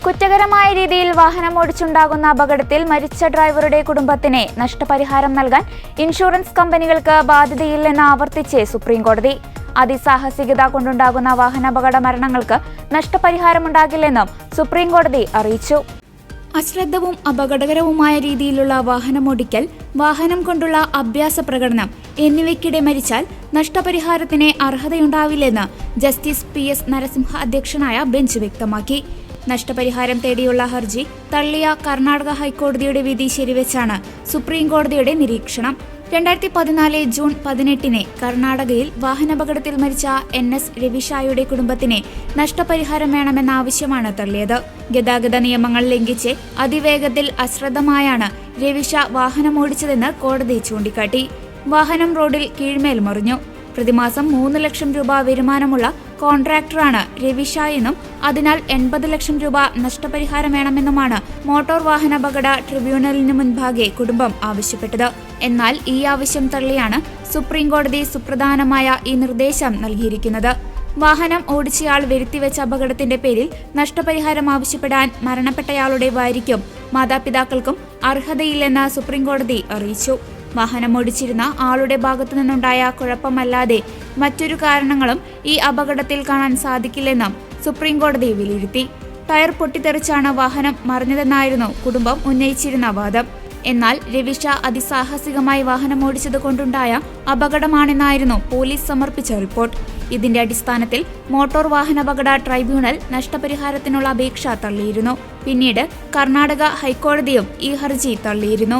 കുറ്റകരമായ രീതിയിൽ വാഹനമോടിച്ചുണ്ടാകുന്ന അപകടത്തിൽ മരിച്ച ഡ്രൈവറുടെ കുടുംബത്തിന് നഷ്ടപരിഹാരം നൽകാൻ ഇൻഷുറൻസ് കമ്പനികൾക്ക് ബാധ്യതയില്ലെന്ന് ആവർത്തിച്ച് സുപ്രീംകോടതി. അതിസാഹസികത കൊണ്ടുണ്ടാകുന്ന വാഹനാപകട മരണങ്ങൾക്ക് നഷ്ടപരിഹാരമുണ്ടാകില്ലെന്നും സുപ്രീംകോടതി അറിയിച്ചു. അശ്രദ്ധവും അപകടകരവുമായ രീതിയിലുള്ള വാഹനമോടിക്കൽ, വാഹനം കൊണ്ടുള്ള അഭ്യാസ പ്രകടനം എന്നിവയ്ക്കിടെ മരിച്ചാൽ നഷ്ടപരിഹാരത്തിന് അർഹതയുണ്ടാവില്ലെന്ന് ജസ്റ്റിസ് PS നരസിംഹ അധ്യക്ഷനായ ബെഞ്ച് വ്യക്തമാക്കി. നഷ്ടപരിഹാരം തേടിയുള്ള ഹർജി തള്ളിയ കർണാടക ഹൈക്കോടതിയുടെ വിധി ശരിവെച്ചാണ് സുപ്രീംകോടതിയുടെ നിരീക്ഷണം. 2014 ജൂൺ 18 കർണാടകയിൽ വാഹനാപകടത്തിൽ മരിച്ച NS രവിഷായുടെ കുടുംബത്തിന് നഷ്ടപരിഹാരം വേണമെന്ന ആവശ്യമാണ് തള്ളിയത്. ഗതാഗത നിയമങ്ങൾ ലംഘിച്ച് അതിവേഗത്തിൽ അശ്രദ്ധമായാണ് രവിഷ വാഹനമോടിച്ചതെന്ന് കോടതി ചൂണ്ടിക്കാട്ടി. വാഹനം റോഡിൽ കീഴ്മേൽ മറിഞ്ഞു. പ്രതിമാസം 3 ലക്ഷം രൂപ വരുമാനമുള്ള കോൺട്രാക്ടറാണ് രവിഷ എന്നും അതിനാൽ 80 ലക്ഷം രൂപ നഷ്ടപരിഹാരം വേണമെന്നുമാണ് മോട്ടോർ വാഹനാപകട ട്രിബ്യൂണലിന് മുൻപാകെ കുടുംബം ആവശ്യപ്പെട്ടത്. എന്നാൽ ഈ ആവശ്യം തള്ളിയാണ് സുപ്രീംകോടതി സുപ്രധാനമായ ഈ നിർദ്ദേശം നൽകിയിരിക്കുന്നത്. വാഹനം ഓടിച്ചയാൾ വരുത്തിവെച്ച അപകടത്തിന്റെ പേരിൽ നഷ്ടപരിഹാരം ആവശ്യപ്പെടാൻ മരണപ്പെട്ടയാളുടെ ഭാര്യയ്ക്കും മാതാപിതാക്കൾക്കും അർഹതയില്ലെന്ന് സുപ്രീംകോടതി അറിയിച്ചു. വാഹനമോടിച്ചിരുന്ന ആളുടെ ഭാഗത്തു നിന്നുണ്ടായ കുഴപ്പമല്ലാതെ മറ്റൊരു കാരണങ്ങളും ഈ അപകടത്തിൽ കാണാൻ സാധിക്കില്ലെന്നും സുപ്രീംകോടതി വിലയിരുത്തി. ടയർ പൊട്ടിത്തെറിച്ചാണ് വാഹനം മറിഞ്ഞതെന്നായിരുന്നു കുടുംബം ഉന്നയിച്ചിരുന്ന വാദം. എന്നാൽ രവിഷ അതിസാഹസികമായി വാഹനമോടിച്ചത് കൊണ്ടുണ്ടായ അപകടമാണെന്നായിരുന്നു പോലീസ് സമർപ്പിച്ച റിപ്പോർട്ട്. ഇതിന്റെ അടിസ്ഥാനത്തിൽ മോട്ടോർ വാഹനാപകട ട്രൈബ്യൂണൽ നഷ്ടപരിഹാരത്തിനുള്ള അപേക്ഷ തള്ളിയിരുന്നു. പിന്നീട് കർണാടക ഹൈക്കോടതിയും ഈ ഹർജി തള്ളിയിരുന്നു.